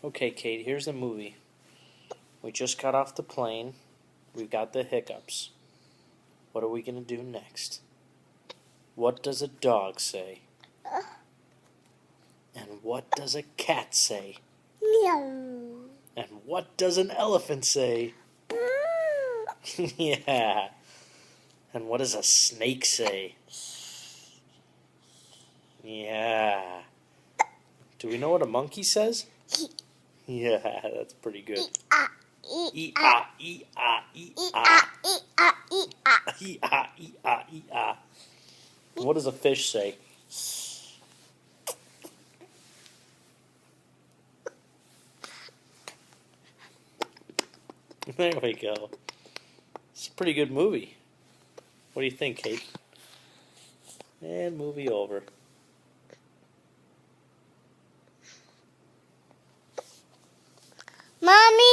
Okay, Kate, here's the movie. We just got off the plane. We've got the hiccups. What are we going to do next? What does a dog say? And what does a cat say? Meow. And what does an elephant say? Yeah. And what does a snake say? Yeah. Do we know what a monkey says? Yeah, that's pretty good. E-ah, e-ah, e-ah. E-ah, e-ah, e-ah. What does a fish say? There we go. It's a pretty good movie. What do you think, Kate? And movie over. Mommy.